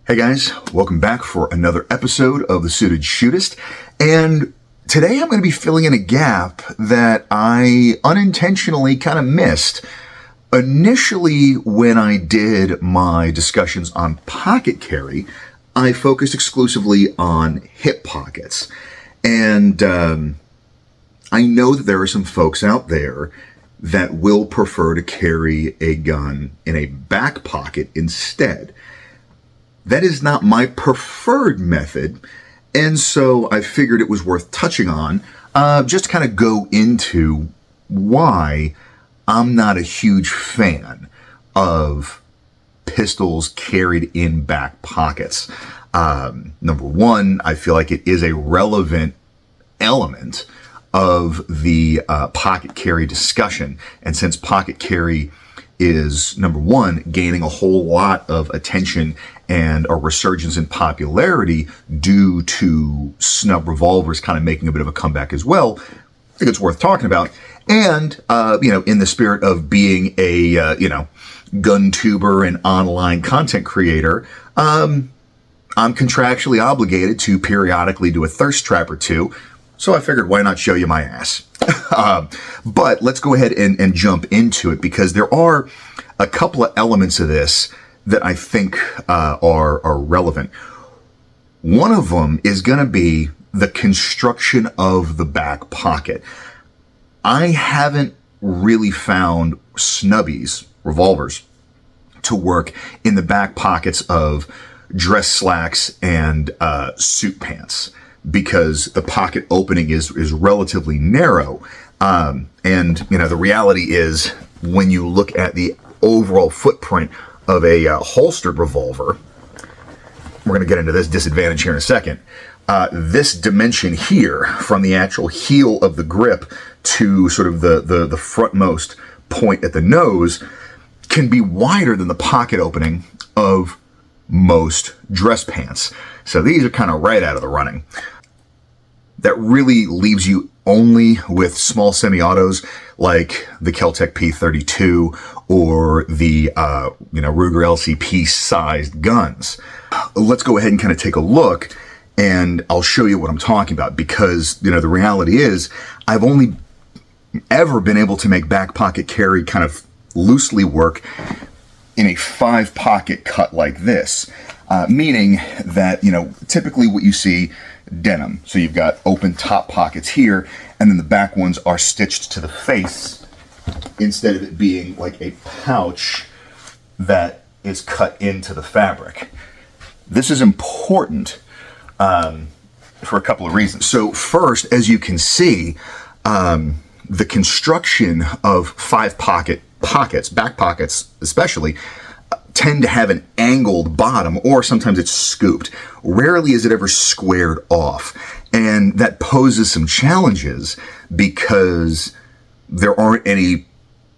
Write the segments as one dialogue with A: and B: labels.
A: Hey guys, welcome back for another episode of The Suited Shootist, and today I'm going to be filling in a gap that I unintentionally kind of missed. Initially, when I did my discussions on pocket carry, I focused exclusively on hip pockets, and I know that there are some folks out there that will prefer to carry a gun in a back pocket instead. That is not my preferred method, and so I figured it was worth touching on, just to kind of go into why I'm not a huge fan of pistols carried in back pockets. Number one, I feel like it is a relevant element of the pocket carry discussion, and since pocket carry is, number one, gaining a whole lot of attention and a resurgence in popularity due to snub revolvers kind of making a bit of a comeback as well, I think it's worth talking about. And, in the spirit of being a, gun tuber and online content creator, I'm contractually obligated to periodically do a thirst trap or two, so I figured why not show you my ass. But let's go ahead and jump into it, because there are a couple of elements of this that I think are relevant. One of them is going to be the construction of the back pocket. I haven't really found snubbies, revolvers, to work in the back pockets of dress slacks and suit pants, because the pocket opening is relatively narrow. And, the reality is, when you look at the overall footprint of a holstered revolver, we're going to get into this disadvantage here in a second. This dimension here, from the actual heel of the grip to sort of the frontmost point at the nose, can be wider than the pocket opening of most dress pants. So these are kind of right out of the running. That really leaves you only with small semi-autos like the Kel-Tec P32 or the Ruger LCP sized guns. Let's go ahead and kind of take a look, and I'll show you what I'm talking about, because the reality is I've only ever been able to make back pocket carry kind of loosely work in a 5-pocket cut like this, meaning that typically what you see, denim. So you've got open top pockets here, and then the back ones are stitched to the face instead of it being like a pouch that is cut into the fabric. This is important for a couple of reasons. So first, as you can see, the construction of 5-pocket pockets, back pockets especially, tend to have an angled bottom, or sometimes it's scooped. Rarely is it ever squared off. And that poses some challenges because there aren't any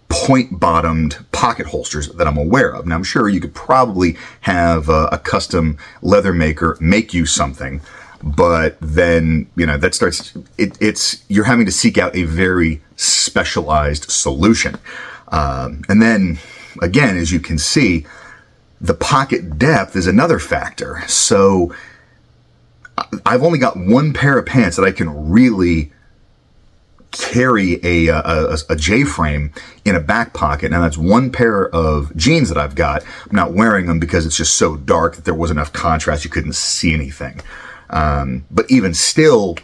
A: point-bottomed pocket holsters that I'm aware of. Now, I'm sure you could probably have a custom leather maker make you something, but then, that starts, you're having to seek out a very specialized solution. And then, again, as you can see, the pocket depth is another factor. So I've only got one pair of pants that I can really carry a J-frame in a back pocket. Now, that's one pair of jeans that I've got. I'm not wearing them because it's just so dark that there wasn't enough contrast. You couldn't see anything. But even still,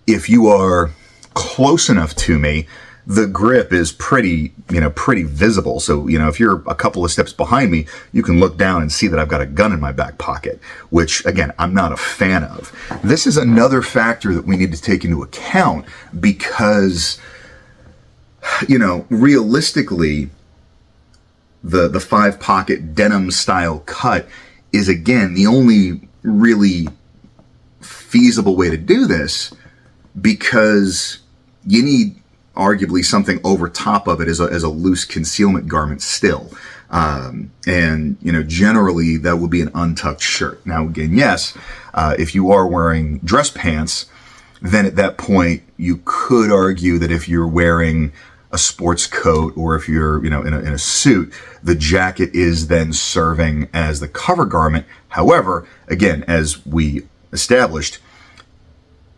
A: if you are close enough to me, the grip is pretty visible. So, if you're a couple of steps behind me, you can look down and see that I've got a gun in my back pocket, which, again, I'm not a fan of. This is another factor that we need to take into account because, realistically, the 5-pocket denim style cut is, again, the only really feasible way to do this, because you need arguably something over top of it as a loose concealment garment still. And, generally that would be an untucked shirt. Now, again, yes, if you are wearing dress pants, then at that point you could argue that if you're wearing a sports coat, or if you're, in a suit, the jacket is then serving as the cover garment. However, again, as we established,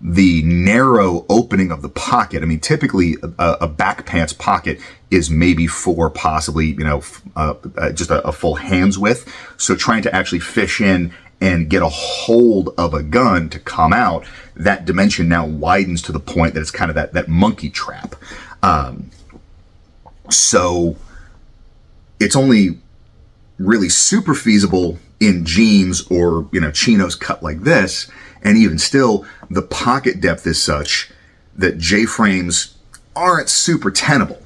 A: the narrow opening of the pocket, I mean, typically a back pants pocket is maybe for possibly, just a full hand's width. So trying to actually fish in and get a hold of a gun to come out, that dimension now widens to the point that it's kind of that monkey trap. So it's only really super feasible in jeans or, chinos cut like this. And even still, the pocket depth is such that J-frames aren't super tenable.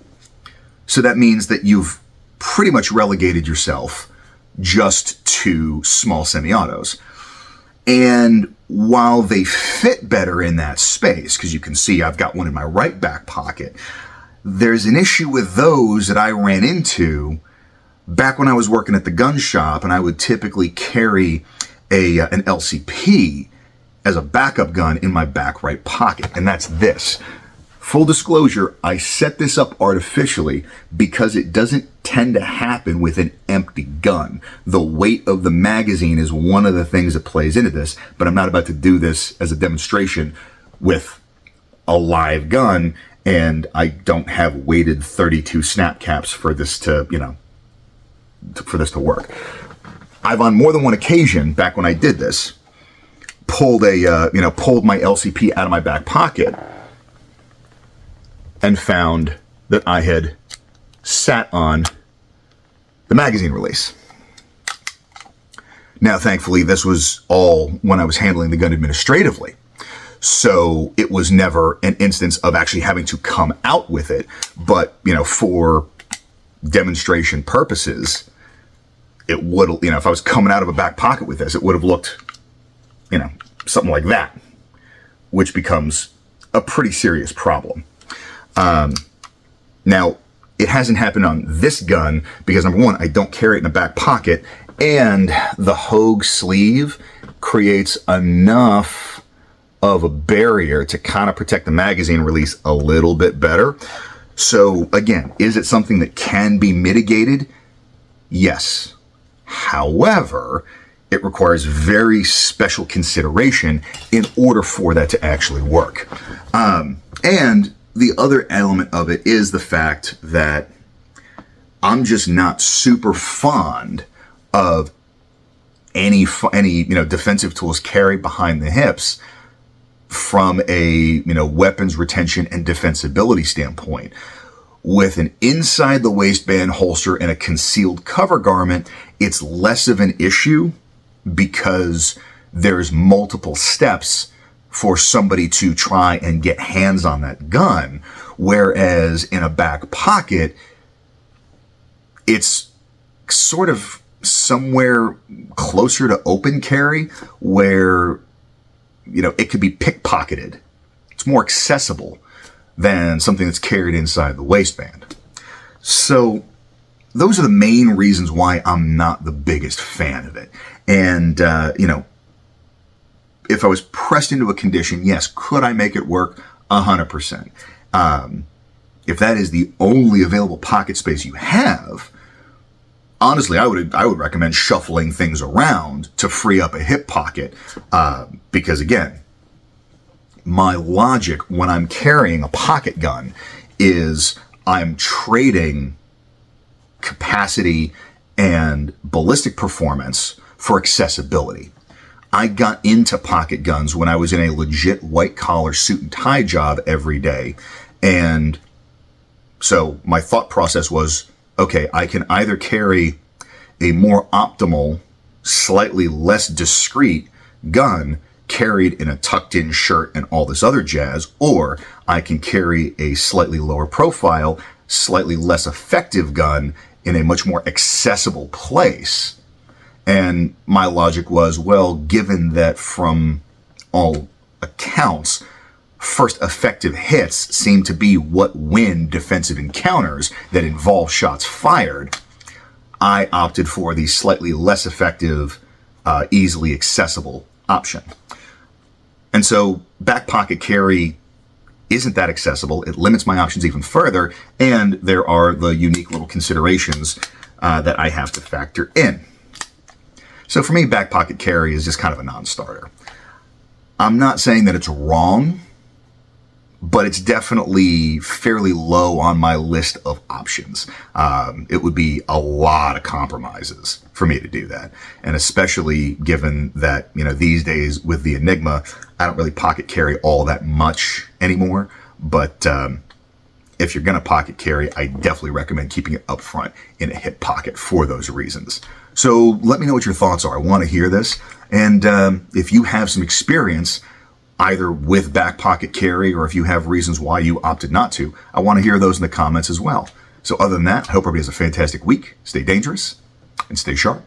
A: So that means that you've pretty much relegated yourself just to small semi-autos. And while they fit better in that space, because you can see I've got one in my right back pocket, there's an issue with those that I ran into back when I was working at the gun shop, and I would typically carry an LCP as a backup gun in my back right pocket, and that's this. Full disclosure, I set this up artificially because it doesn't tend to happen with an empty gun. The weight of the magazine is one of the things that plays into this, but I'm not about to do this as a demonstration with a live gun, and I don't have weighted 32 snap caps for this to, for this to work. I've on more than one occasion, back when I did this, pulled my LCP out of my back pocket and found that I had sat on the magazine release. Now, thankfully, this was all when I was handling the gun administratively. So it was never an instance of actually having to come out with it. But, for demonstration purposes, it would, if I was coming out of a back pocket with this, it would have looked, something like that, which becomes a pretty serious problem. Now, it hasn't happened on this gun because, number one, I don't carry it in a back pocket, and the Hogue sleeve creates enough of a barrier to kind of protect the magazine release a little bit better. So, again, is it something that can be mitigated? Yes. However, it requires very special consideration in order for that to actually work. And the other element of it is the fact that I'm just not super fond of any defensive tools carried behind the hips from a weapons retention and defensibility standpoint. With an inside the waistband holster and a concealed cover garment, it's less of an issue because there's multiple steps for somebody to try and get hands on that gun. Whereas in a back pocket, it's sort of somewhere closer to open carry where, it could be pickpocketed. It's more accessible than something that's carried inside the waistband. So those are the main reasons why I'm not the biggest fan of it. And, if I was pressed into a condition, yes, could I make it work? 100%. If that is the only available pocket space you have, honestly, I would recommend shuffling things around to free up a hip pocket. Because again, my logic when I'm carrying a pocket gun is I'm trading capacity and ballistic performance for accessibility. I got into pocket guns when I was in a legit white collar suit and tie job every day. And so my thought process was, okay, I can either carry a more optimal, slightly less discreet gun carried in a tucked in shirt and all this other jazz, or I can carry a slightly lower profile, slightly less effective gun in a much more accessible place. And my logic was, well, given that from all accounts, first effective hits seem to be what win defensive encounters that involve shots fired, I opted for the slightly less effective, easily accessible option. And so back pocket carry isn't that accessible. It limits my options even further, and there are the unique little considerations that I have to factor in. So for me, back pocket carry is just kind of a non-starter. I'm not saying that it's wrong, but it's definitely fairly low on my list of options. It would be a lot of compromises for me to do that. And especially given that, these days with the Enigma, I don't really pocket carry all that much anymore. But if you're going to pocket carry, I definitely recommend keeping it up front in a hip pocket for those reasons. So let me know what your thoughts are. I want to hear this. And if you have some experience either with back pocket carry or if you have reasons why you opted not to, I want to hear those in the comments as well. So other than that, I hope everybody has a fantastic week. Stay dangerous and stay sharp.